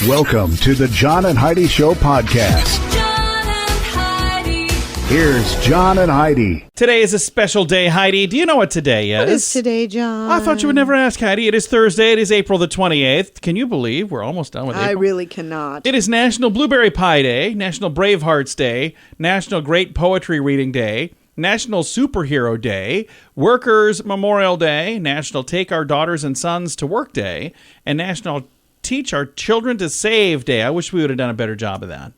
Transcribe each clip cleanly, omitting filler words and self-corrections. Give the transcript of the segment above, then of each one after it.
Welcome to the John and Heidi Show podcast. John and Heidi. Here's John and Heidi. Today is a special day, Heidi. Do you know what today is? What is today, John? I thought you would never ask, Heidi. It is Thursday. It is April the 28th. Can you believe we're almost done with April? I really cannot. It is National Blueberry Pie Day, National Bravehearts Day, National Great Poetry Reading Day, National Superhero Day, Workers' Memorial Day, National Take Our Daughters and Sons to Work Day, and National Teach Our Children to Save Day. I wish we would have done a better job of that.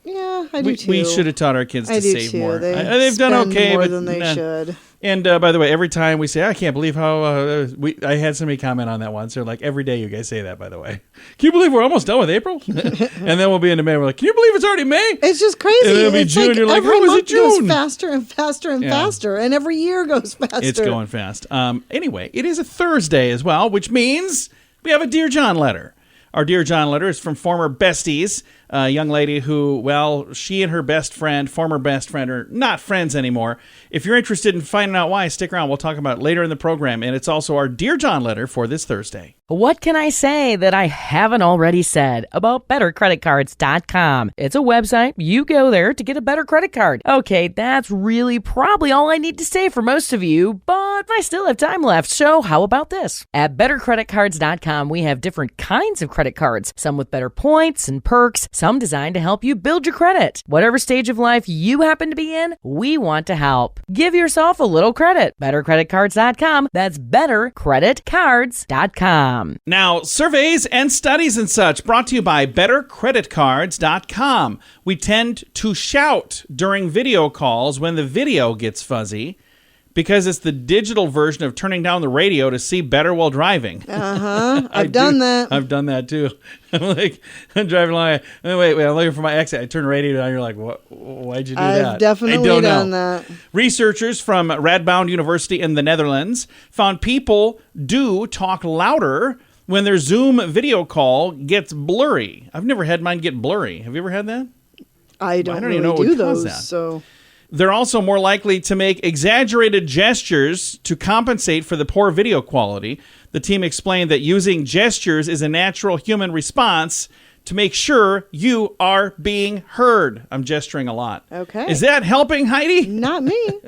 Yeah, I do too. We should have taught our kids to save too. more. They've done okay, more but than they should. And by the way, every time we say, I can't believe how I had somebody comment on that once. They're like, every day you guys say that, by the way. Can you believe we're almost done with April? And then we'll be into May. We're like, can you believe it's already May? It's just crazy. And then it'll be it's June. Like you're like, every how is it month June? goes faster and faster and faster, and every year goes faster. It's going fast. Anyway, it is a Thursday as well, which means we have a Dear John letter. Our Dear John letter is from former besties, a young lady who, well, she and her former best friend, are not friends anymore. If you're interested in finding out why, stick around. We'll talk about it later in the program. And it's also our Dear John letter for this Thursday. What can I say that I haven't already said about bettercreditcards.com? It's a website. You go there to get a better credit card. Okay, that's really probably all I need to say for most of you, but I still have time left, so how about this? At bettercreditcards.com, we have different kinds of credit cards, some with better points and perks, some designed to help you build your credit. Whatever stage of life you happen to be in, we want to help. Give yourself a little credit. Bettercreditcards.com. That's bettercreditcards.com. Now, surveys and studies and such brought to you by bettercreditcards.com. We tend to shout during video calls when the video gets fuzzy because it's the digital version of turning down the radio to see better while driving. I've done that. I've done that too. I'm driving along. Wait, I'm looking for my exit. I turn the radio down. You're like, what? Why'd you do that? I've definitely done that. Researchers from Radboud University in the Netherlands found people do talk louder when their Zoom video call gets blurry. I've never had mine get blurry. Have you ever had that? I don't even really know what do would cause those. that. So they're also more likely to make exaggerated gestures to compensate for the poor video quality. The team explained that using gestures is a natural human response to make sure you are being heard. I'm gesturing a lot. Okay. Is that helping, Heidi? not me.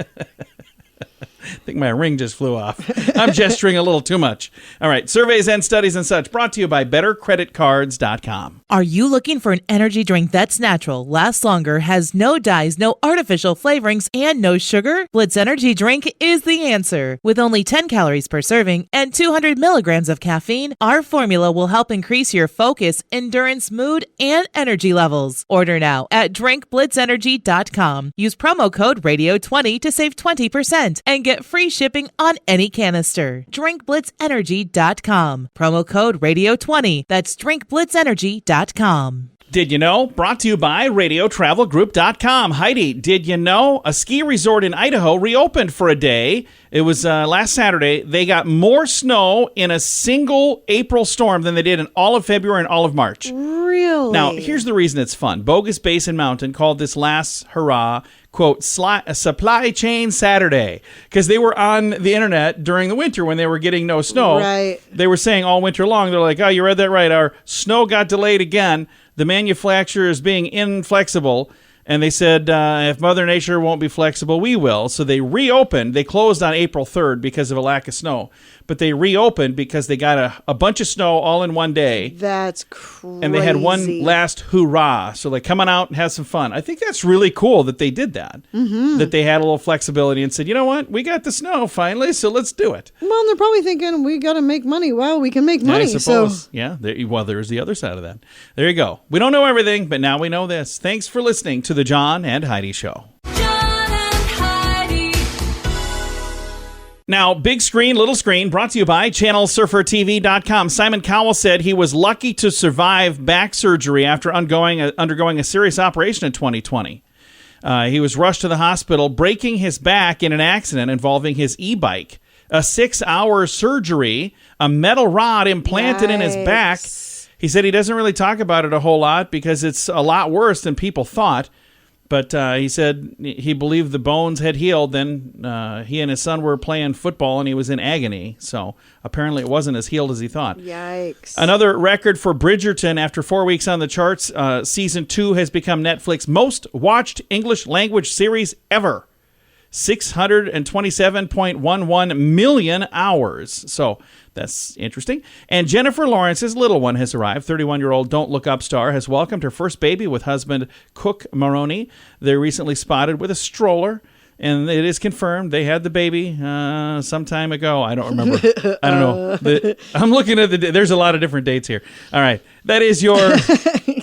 I think my ring just flew off. I'm gesturing a little too much. All right. Surveys and studies and such brought to you by bettercreditcards.com. Are you looking for an energy drink that's natural, lasts longer, has no dyes, no artificial flavorings, and no sugar? Blitz Energy Drink is the answer. With only 10 calories per serving and 200 milligrams of caffeine, our formula will help increase your focus, endurance, mood, and energy levels. Order now at drinkblitzenergy.com. Use promo code RADIO20 to save 20% and get free shipping on any canister. drinkblitzenergy.com. Promo code RADIO20. That's drinkblitzenergy.com. Did you know? Brought to you by RadioTravelGroup.com. Heidi, did you know a ski resort in Idaho reopened for a day? It was last Saturday. They got more snow in a single April storm than they did in all of February and all of March. Really? Now, here's the reason it's fun. Bogus Basin Mountain called this last hurrah, quote, a supply chain Saturday, because they were on the internet during the winter when they were getting no snow. Right. They were saying all winter long, they're like, oh, you read that right. Our snow got delayed again. The manufacturer is being inflexible. And they said, if Mother Nature won't be flexible, we will. So they reopened. They closed on April 3rd because of a lack of snow. But they reopened because they got a bunch of snow all in one day. That's crazy. And they had one last hurrah. So like, come on out and have some fun. I think that's really cool that they did that. Mm-hmm. That they had a little flexibility and said, you know what? We got the snow finally, so let's do it. Well, they're probably thinking, we got to make money. Well, we can make money. I suppose. So. Yeah. Well, there's the other side of that. There you go. We don't know everything, but now we know this. Thanks for listening to the John and Heidi Show. John and Heidi. Now, big screen, little screen, brought to you by ChannelSurferTV.com. Simon Cowell said he was lucky to survive back surgery after undergoing a serious operation in 2020. He was rushed to the hospital, breaking his back in an accident involving his e-bike. A 6-hour surgery, a metal rod implanted in his back. He said he doesn't really talk about it a whole lot because it's a lot worse than people thought. But he said he believed the bones had healed. Then he and his son were playing football, and he was in agony. So apparently it wasn't as healed as he thought. Yikes. Another record for Bridgerton. After 4 weeks on the charts, Season 2 has become Netflix's most watched English language series ever. 627.11 million hours. So that's interesting. And Jennifer Lawrence's little one has arrived. 31-year-old Don't Look Up star has welcomed her first baby with husband Cook Maroney. They're recently spotted with a stroller. And it is confirmed they had the baby some time ago. I don't remember. I don't know. I'm looking at there's a lot of different dates here. All right. That is your...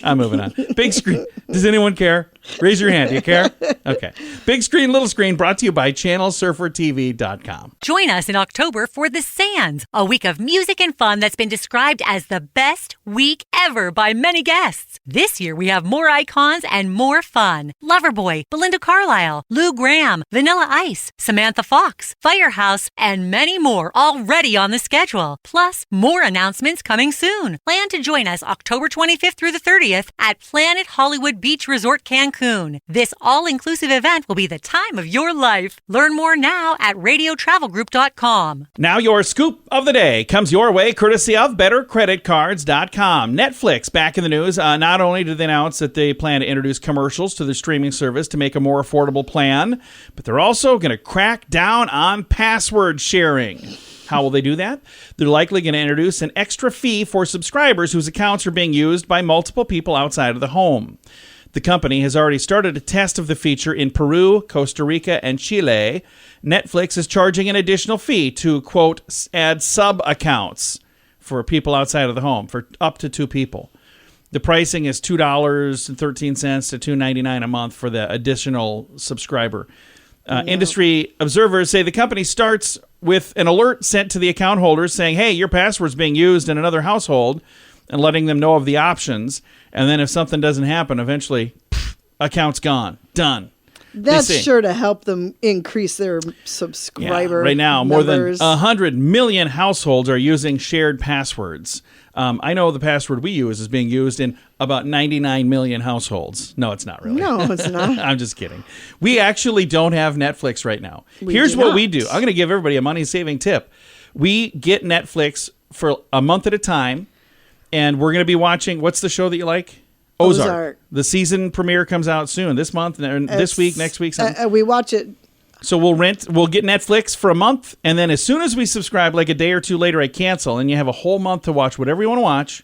I'm moving on. Big screen. Does anyone care? Raise your hand. Do you care? Okay. Big screen, little screen, brought to you by channelsurfertv.com. Join us in October for The Sands, a week of music and fun that's been described as the best week ever by many guests. This year we have more icons and more fun. Loverboy, Belinda Carlisle, Lou Gramm, Vanilla Ice, Samantha Fox, Firehouse, and many more already on the schedule. Plus, more announcements coming soon. Plan to join us October 25th through the 30th at Planet Hollywood Beach Resort Cancun. This all-inclusive event will be the time of your life. Learn more now at radiotravelgroup.com. Now your scoop of the day comes your way courtesy of bettercreditcards.com. Netflix back in the news. Not only did they announce that they plan to introduce commercials to the streaming service to make a more affordable plan, but they're also going to crack down on password sharing. How will they do that? They're likely going to introduce an extra fee for subscribers whose accounts are being used by multiple people outside of the home. The company has already started a test of the feature in Peru, Costa Rica, and Chile. Netflix is charging an additional fee to, quote, add sub-accounts for people outside of the home for up to 2 people. The pricing is $2.13 to $2.99 a month for the additional subscriber. Industry observers say the company starts with an alert sent to the account holders saying, hey, your password's being used in another household, and letting them know of the options. And then if something doesn't happen, eventually, account's gone. Done. That's sure to help them increase their subscriber right now, numbers. More than 100 million households are using shared passwords. I know the password we use is being used in about 99 million households. No, it's not really. No, it's not. I'm just kidding. We actually don't have Netflix right now. We Here's do what not. we do. I'm going to give everybody a money-saving tip. We get Netflix for a month at a time, and we're going to be watching, what's the show that you like? Ozark. The season premiere comes out soon, this month, and this week, next week. We watch it. So we'll get Netflix for a month, and then as soon as we subscribe, like a day or two later, I cancel, and you have a whole month to watch whatever you want to watch,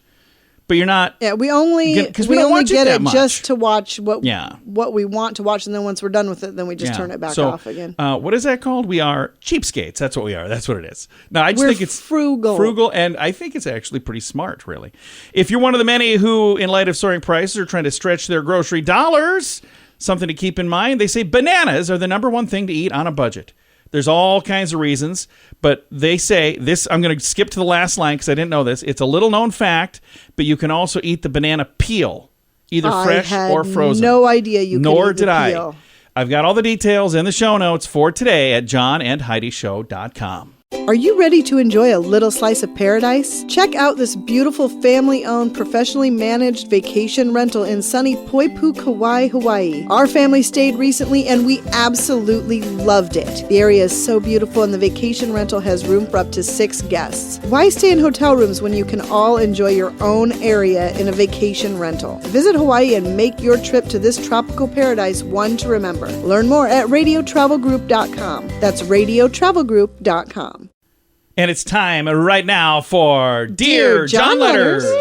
but you're not... Yeah, we only don't only watch it get that it much. just to watch what we want to watch, and then once we're done with it, then we just turn it back off again. What is that called? We are cheapskates. That's what we are. That's what it is. No, I just We're think it's frugal. Frugal, and I think it's actually pretty smart, really. If you're one of the many who, in light of soaring prices, are trying to stretch their grocery dollars, something to keep in mind, they say bananas are the number one thing to eat on a budget. There's all kinds of reasons, but they say this. I'm going to skip to the last line because I didn't know this. It's a little known fact, but you can also eat the banana peel, either fresh or frozen. No idea you could Nor eat the did peel. I. I've got all the details in the show notes for today at johnandheidishow.com. Are you ready to enjoy a little slice of paradise? Check out this beautiful family-owned, professionally managed vacation rental in sunny Poipu, Kauai, Hawaii. Our family stayed recently and we absolutely loved it. The area is so beautiful and the vacation rental has room for up to 6 guests. Why stay in hotel rooms when you can all enjoy your own area in a vacation rental? Visit Hawaii and make your trip to this tropical paradise one to remember. Learn more at radiotravelgroup.com. That's radiotravelgroup.com. And it's time right now for Dear John Letters. Dear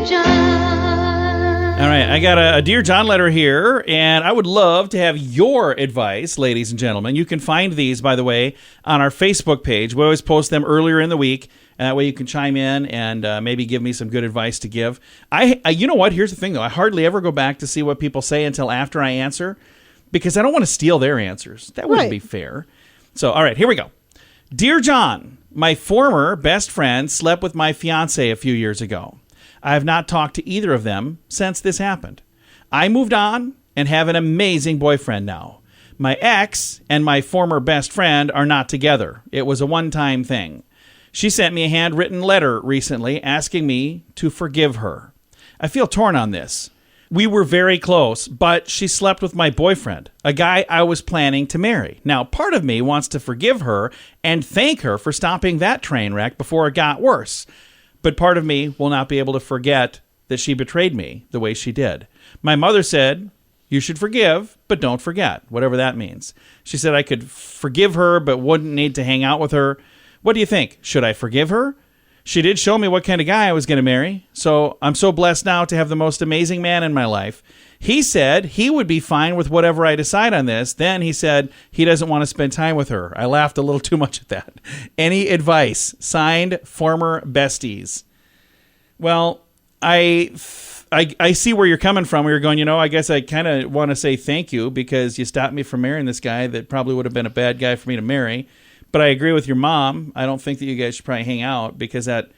John. All right, I got a Dear John letter here, and I would love to have your advice, ladies and gentlemen. You can find these, by the way, on our Facebook page. We always post them earlier in the week, and that way you can chime in and maybe give me some good advice to give. You know what? Here's the thing, though. I hardly ever go back to see what people say until after I answer, because I don't want to steal their answers. That wouldn't be fair. So, all right, here we go. Dear John, my former best friend slept with my fiance a few years ago. I have not talked to either of them since this happened. I moved on and have an amazing boyfriend now. My ex and my former best friend are not together. It was a one-time thing. She sent me a handwritten letter recently asking me to forgive her. I feel torn on this. We were very close, but she slept with my boyfriend, a guy I was planning to marry. Now, part of me wants to forgive her and thank her for stopping that train wreck before it got worse. But part of me will not be able to forget that she betrayed me the way she did. My mother said, you should forgive, but don't forget, whatever that means. She said I could forgive her, but wouldn't need to hang out with her. What do you think? Should I forgive her? She did show me what kind of guy I was going to marry, so I'm so blessed now to have the most amazing man in my life. He said he would be fine with whatever I decide on this. Then he said he doesn't want to spend time with her. I laughed a little too much at that. Any advice? Signed, former besties. Well, I see where you're coming from. Where you're going, I guess I kind of want to say thank you because you stopped me from marrying this guy that probably would have been a bad guy for me to marry. But I agree with your mom. I don't think that you guys should probably hang out because that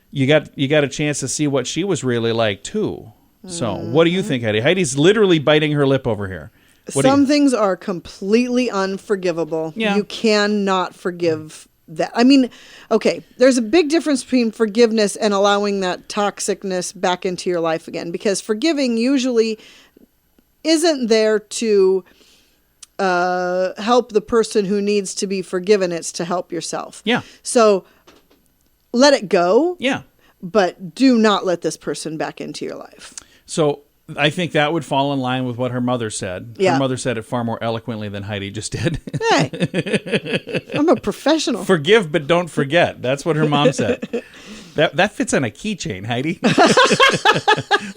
you got a chance to see what she was really like too. So what do you think, Heidi? Heidi's literally biting her lip over here. Some things are completely unforgivable. Yeah. You cannot forgive that. I mean, okay, there's a big difference between forgiveness and allowing that toxicness back into your life again, because forgiving usually isn't there to help the person who needs to be forgiven. It's to help yourself. Yeah. So let it go. Yeah. But do not let this person back into your life. So I think that would fall in line with what her mother said. Yeah. Her mother said it far more eloquently than Heidi just did. Hey, I'm a professional. Forgive, but don't forget. That's what her mom said. That fits on a keychain, Heidi.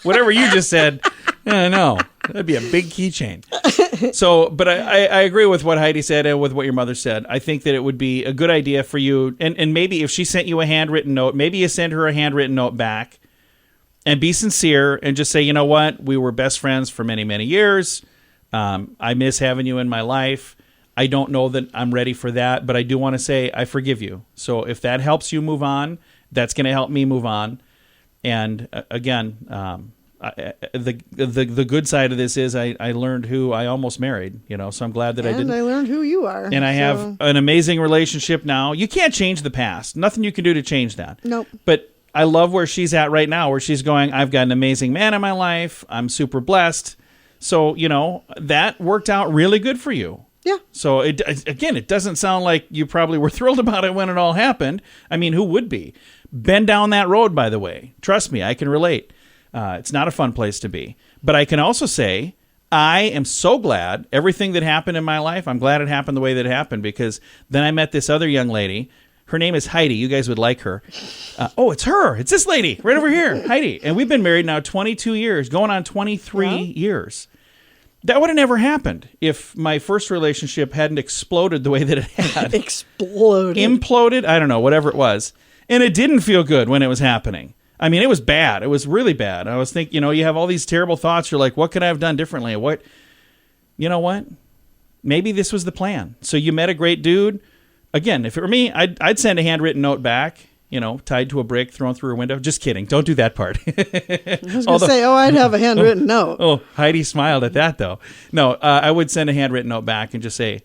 Whatever you just said, no, that'd be a big keychain. So, but I agree with what Heidi said and with what your mother said. I think that it would be a good idea for you, and maybe if she sent you a handwritten note, maybe you send her a handwritten note back and be sincere and just say, you know what, we were best friends for many, many years. I miss having you in my life. I don't know that I'm ready for that, but I do want to say I forgive you. So if that helps you move on, that's going to help me move on. And again, the good side of this is I learned who I almost married, so I'm glad that I didn't. And I learned who you are. And I have an amazing relationship now. You can't change the past. Nothing you can do to change that. Nope. But I love where she's at right now, where she's going, I've got an amazing man in my life. I'm super blessed. So, that worked out really good for you. Yeah. So, it doesn't sound like you probably were thrilled about it when it all happened. I mean, who would be? Been down that road, by the way. Trust me, I can relate. It's not a fun place to be. But I can also say, I am so glad everything that happened in my life, I'm glad it happened the way that it happened, because then I met this other young lady. Her name is Heidi. You guys would like her. It's her. It's this lady right over here, Heidi. And we've been married now 22 years, going on 23 years. That would have never happened if my first relationship hadn't exploded the way that it had. Exploded. Imploded? I don't know, whatever it was. And it didn't feel good when it was happening. I mean, it was bad. It was really bad. I was thinking, you have all these terrible thoughts. You're like, what could I have done differently? You know what? Maybe this was the plan. So you met a great dude. Again, if it were me, I'd send a handwritten note back, tied to a brick, thrown through a window. Just kidding. Don't do that part. I was going to say, I'd have a handwritten note. Oh, Heidi smiled at that, though. No, I would send a handwritten note back and just say,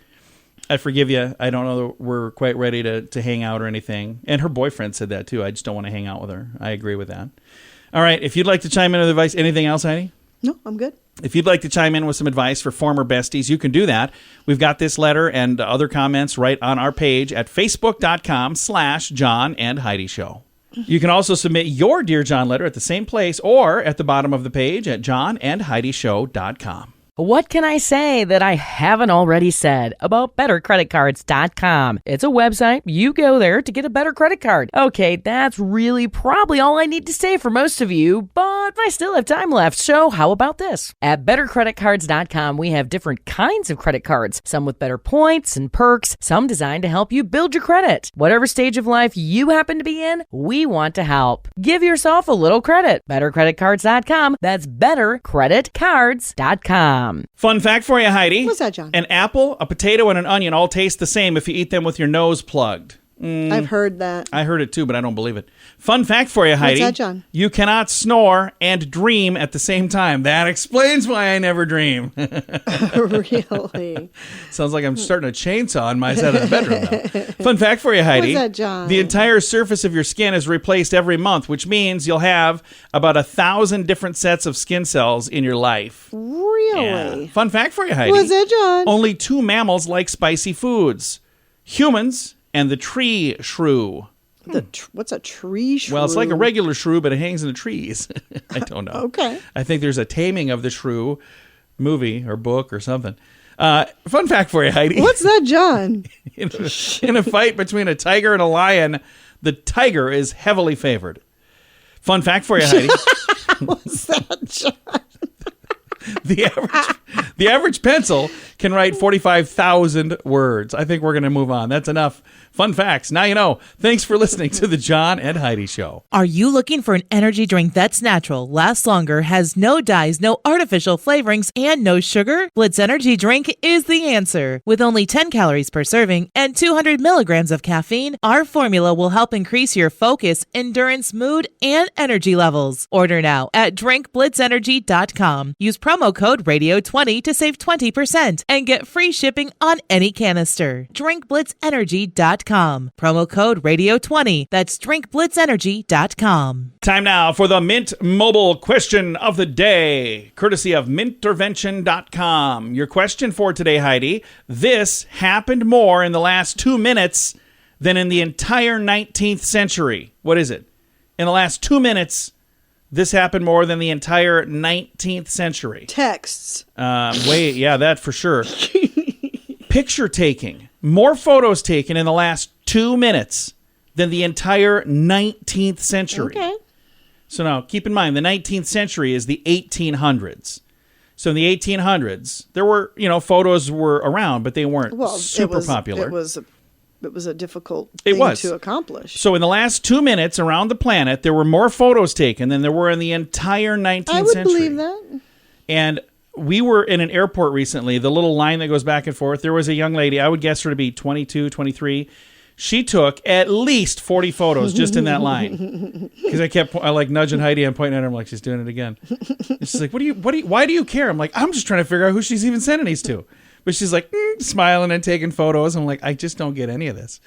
I forgive you. I don't know that we're quite ready to hang out or anything. And her boyfriend said that, too. I just don't want to hang out with her. I agree with that. All right. If you'd like to chime in with advice, anything else, Heidi? No, I'm good. If you'd like to chime in with some advice for former besties, you can do that. We've got this letter and other comments right on our page at facebook.com/John and Heidi Show. You can also submit your Dear John letter at the same place or at the bottom of the page at johnandheidishow.com. What can I say that I haven't already said about bettercreditcards.com? It's a website. You go there to get a better credit card. Okay, that's really probably all I need to say for most of you, but I still have time left, so how about this? At bettercreditcards.com, we have different kinds of credit cards, some with better points and perks, some designed to help you build your credit. Whatever stage of life you happen to be in, we want to help. Give yourself a little credit. Bettercreditcards.com. That's bettercreditcards.com. Fun fact for you, Heidi. What's that, John? An apple, a potato, and an onion all taste the same if you eat them with your nose plugged. I've heard that. I heard it too, but I don't believe it. Fun fact for you, Heidi. that, John? You cannot snore and dream at the same time. That explains why I never dream. Really? Sounds like I'm starting a chainsaw on my side of the bedroom now. Fun fact for you, Heidi. What's that, John? The entire surface of your skin is replaced every month, which means you'll have about 1,000 different sets of skin cells in your life. Really? Yeah. Fun fact for you, Heidi. What's that, John? Only 2 mammals like spicy foods. Humans and the tree shrew. What's a tree shrew? Well, it's like a regular shrew, but it hangs in the trees. I don't know. Okay. I think there's a Taming of the Shrew movie or book or something. Fun fact for you, Heidi. What's that, John? In a fight between a tiger and a lion, the tiger is heavily favored. Fun fact for you, Heidi. What's that, John? The average pencil can write 45,000 words. I think we're going to move on. That's enough fun facts. Now you know. Thanks for listening to the John and Heidi Show. Are you looking for an energy drink that's natural, lasts longer, has no dyes, no artificial flavorings, and no sugar? Blitz Energy Drink is the answer. With only 10 calories per serving and 200 milligrams of caffeine, our formula will help increase your focus, endurance, mood, and energy levels. Order now at drinkblitzenergy.com. Use promo code RADIO20 to save 20% and get free shipping on any canister. drinkblitzenergy.com. Promo code RADIO20. That's drinkblitzenergy.com. Time now for the Mint Mobile question of the day, courtesy of mintervention.com. Your question for today, Heidi. This happened more in the last 2 minutes than in the entire 19th century. What is it? In the last 2 minutes, this happened more than the entire 19th century. Texts. That for sure. Picture taking. More photos taken in the last 2 minutes than the entire 19th century. Okay. So now, keep in mind, the 19th century is the 1800s. So in the 1800s, there were, photos were around, but they weren't super popular. It was a difficult thing to accomplish. So in the last 2 minutes around the planet, there were more photos taken than there were in the entire 19th century. I would believe that. And we were in an airport recently, the little line that goes back and forth. There was a young lady, I would guess her to be 22, 23. She took at least 40 photos just in that line. Because I like nudging Heidi and pointing at her. I'm like, she's doing it again. And she's like, why do you care? I'm like, I'm just trying to figure out who she's even sending these to. But she's like smiling and taking photos. I'm like, I just don't get any of this.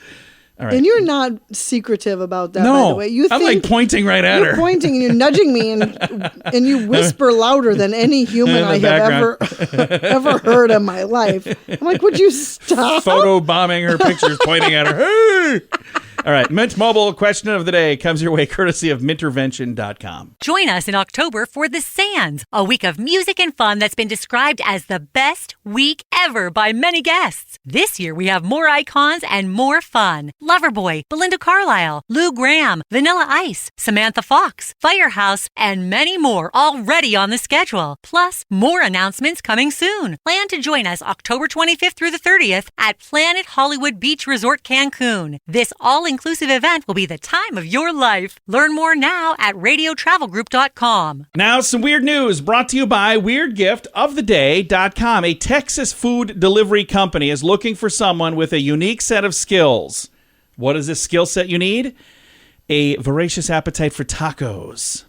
All right. And you're not secretive about that, no, by the way. I'm like pointing right at her. You're pointing and you're nudging me and you whisper louder than any human I have ever heard in my life. I'm like, would you stop? Photo bombing her pictures, pointing at her. Hey! All right, Mint Mobile question of the day comes your way courtesy of mintervention.com. Join us in October for The Sands, a week of music and fun that's been described as the best week ever by many guests. This year we have more icons and more fun. Loverboy, Belinda Carlisle, Lou Gramm, Vanilla Ice, Samantha Fox, Firehouse, and many more already on the schedule. Plus, more announcements coming soon. Plan to join us October 25th through the 30th at Planet Hollywood Beach Resort Cancun. This all-inclusive event will be the time of your life. Learn more now at radiotravelgroup.com. Now, some weird news brought to you by weirdgiftoftheday.com. A Texas food delivery company is looking for someone with a unique set of skills. What is this skill set you need? A voracious appetite for tacos.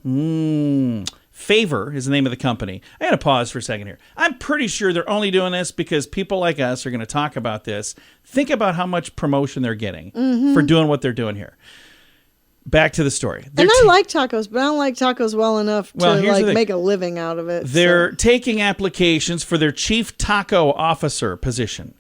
Favor is the name of the company. I got to pause for a second here. I'm pretty sure they're only doing this because people like us are going to talk about this. Think about how much promotion they're getting for doing what they're doing here. Back to the story. I like tacos, but I don't like tacos well enough to make a living out of it. They're taking applications for their chief taco officer position.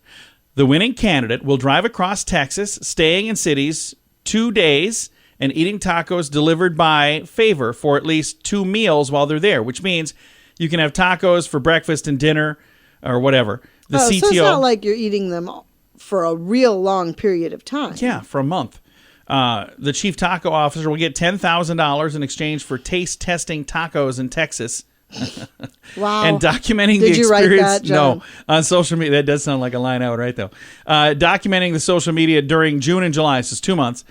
The winning candidate will drive across Texas, staying in cities 2 days, and eating tacos delivered by Favor for at least 2 meals while they're there, which means you can have tacos for breakfast and dinner or whatever. The CTO, so it's not like you're eating them for a real long period of time. Yeah, for a month. The chief taco officer will get $10,000 in exchange for taste testing tacos in Texas. Wow. And documenting the experience. Did you write that, John? No, on social media. That does sound like a line out right though. Documenting the social media during June and July, so it's 2 months.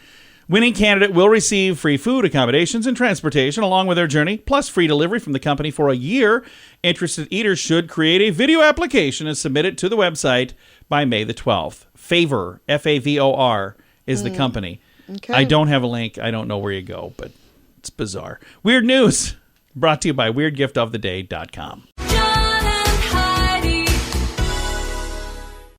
Winning candidate will receive free food, accommodations, and transportation along with their journey, plus free delivery from the company for a year. Interested eaters should create a video application and submit it to the website by May the 12th. Favor, Favor, is the company. Okay. I don't have a link. I don't know where you go, but it's bizarre. Weird news brought to you by weirdgiftoftheday.com. John and Heidi.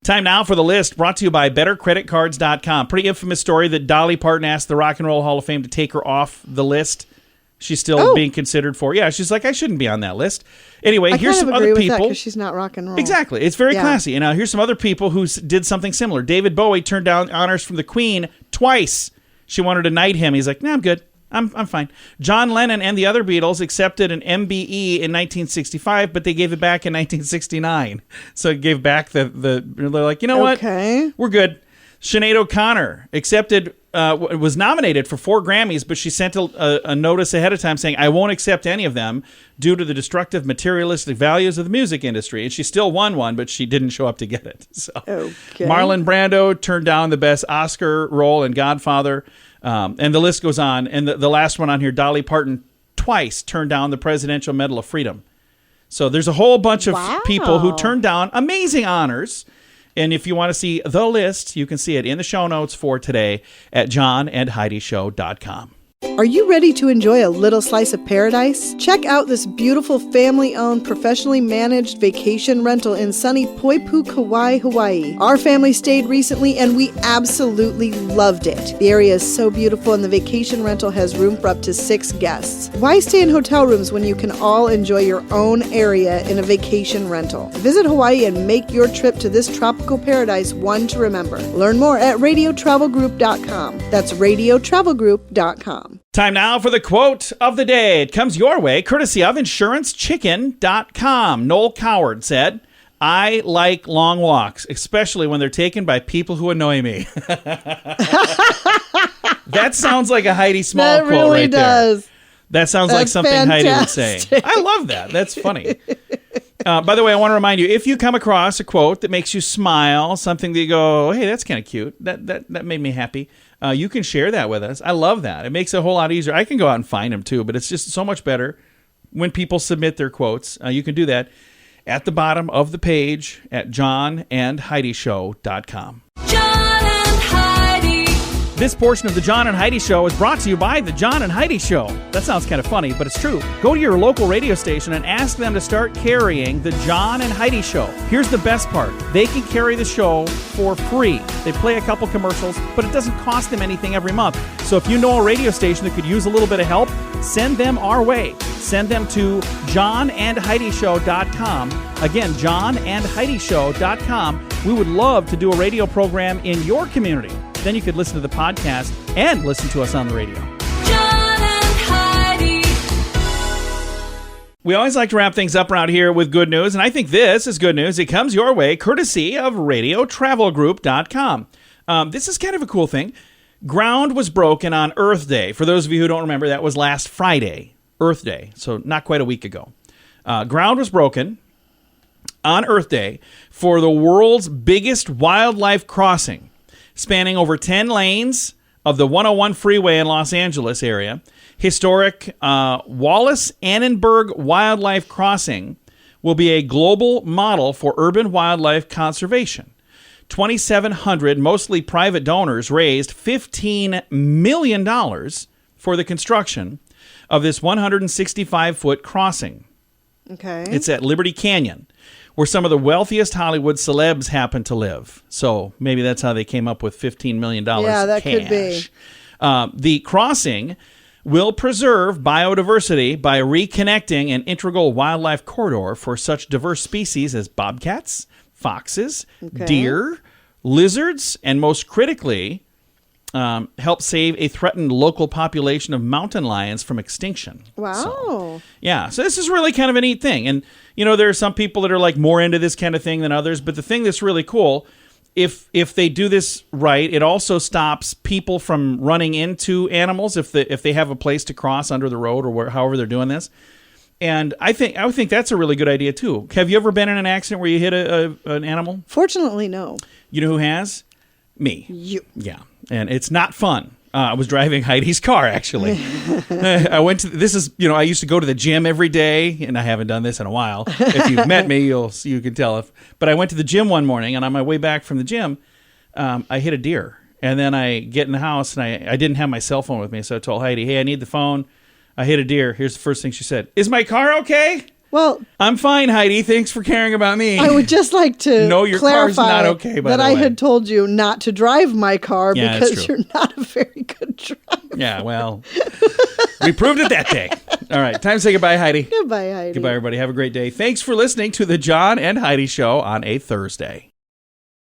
Time now for the list brought to you by bettercreditcards.com. Pretty infamous story that Dolly Parton asked the Rock and Roll Hall of Fame to take her off the list. She's still being considered for. Yeah, she's like, I shouldn't be on that list. Anyway, here's some other people. Because she's not rock and roll. Exactly. It's very classy. And now here's some other people who did something similar. David Bowie turned down honors from the Queen twice. She wanted to knight him. He's like, nah, I'm good. I'm fine. John Lennon and the other Beatles accepted an MBE in 1965, but they gave it back in 1969. So it gave back they're like, you know what? Okay. We're good. Sinead O'Connor was nominated for 4 Grammys, but she sent a notice ahead of time saying, I won't accept any of them due to the destructive materialistic values of the music industry. And she still won one, but she didn't show up to get it. So Okay. Marlon Brando turned down the best Oscar role in Godfather. And the list goes on. And the last one on here, Dolly Parton twice turned down the Presidential Medal of Freedom. So there's a whole bunch of people who turned down amazing honors. And if you want to see the list, you can see it in the show notes for today at johnandheidishow.com. Are you ready to enjoy a little slice of paradise? Check out this beautiful family-owned, professionally managed vacation rental in sunny Poipu, Kauai, Hawaii. Our family stayed recently and we absolutely loved it. The area is so beautiful and the vacation rental has room for up to 6 guests. Why stay in hotel rooms when you can all enjoy your own area in a vacation rental? Visit Hawaii and make your trip to this tropical paradise one to remember. Learn more at radiotravelgroup.com. That's radiotravelgroup.com. Time now for the quote of the day. It comes your way courtesy of insurancechicken.com. Noel Coward said, I like long walks, especially when they're taken by people who annoy me. That sounds like a Heidi Small That quote really right does. there. That sounds like That's something Heidi would say. fantastic. I love that. That's funny. By the way, I want to remind you, if you come across a quote that makes you smile, something that you go, hey, that's kind of cute, that made me happy, you can share that with us. I love that. It makes it a whole lot easier. I can go out and find them too, but it's just so much better when people submit their quotes. You can do that at the bottom of the page at johnandheidishow.com. John and Heidi. This portion of the John and Heidi Show is brought to you by the John and Heidi Show. That sounds kind of funny, but it's true. Go to your local radio station and ask them to start carrying the John and Heidi Show. Here's the best part. They can carry the show for free. They play a couple commercials, but it doesn't cost them anything every month. So if you know a radio station that could use a little bit of help, send them our way. Send them to johnandheidishow.com. Again, johnandheidishow.com. We would love to do a radio program in your community. Then you could listen to the podcast and listen to us on the radio. John and Heidi. We always like to wrap things up around here with good news, and I think this is good news. It comes your way courtesy of radiotravelgroup.com. This is kind of a cool thing. Ground was broken on Earth Day. For those of you who don't remember, that was last Friday, Earth Day, so not quite a week ago. Ground was broken on Earth Day for the world's biggest wildlife crossing, spanning over 10 lanes of the 101 freeway in Los Angeles area. Historic Wallace-Annenberg Wildlife Crossing will be a global model for urban wildlife conservation. 2,700 mostly private donors raised $15 million for the construction of this 165-foot crossing. Okay. It's at Liberty Canyon, where some of the wealthiest Hollywood celebs happen to live. So maybe that's how they came up with $15 million Yeah, that cash. could be. The crossing will preserve biodiversity by reconnecting an integral wildlife corridor for such diverse species as bobcats, foxes, Okay. deer, lizards, and most critically, help save a threatened local population of mountain lions from extinction. Wow. So, yeah, so this is really kind of a neat thing. And, you know, there are some people that are like more into this kind of thing than others, but the thing that's really cool, if they do this right, it also stops people from running into animals if they have a place to cross under the road or however they're doing this. And I would think that's a really good idea too. Have you ever been in an accident where you hit an animal? Fortunately, no. You know who has? Me. You. Yeah, and it's not fun. I was driving Heidi's car, actually. I used to go to the gym every day, and I haven't done this in a while. If you've met me, you can tell. But I went to the gym one morning, and on my way back from the gym, I hit a deer. And then I get in the house, and I didn't have my cell phone with me, so I told Heidi, hey, I need the phone. I hit a deer. Here's the first thing she said. Is my car okay? Well, I'm fine, Heidi. Thanks for caring about me. I would just like to No, your car's clarify not okay, by that the I way. had told you not to drive my car Yeah, that's because true. you're not a very good driver. Yeah, well, we proved it that day. All right, time to say goodbye, Heidi. Goodbye, Heidi. Goodbye, everybody. Have a great day. Thanks for listening to the John and Heidi Show on a Thursday.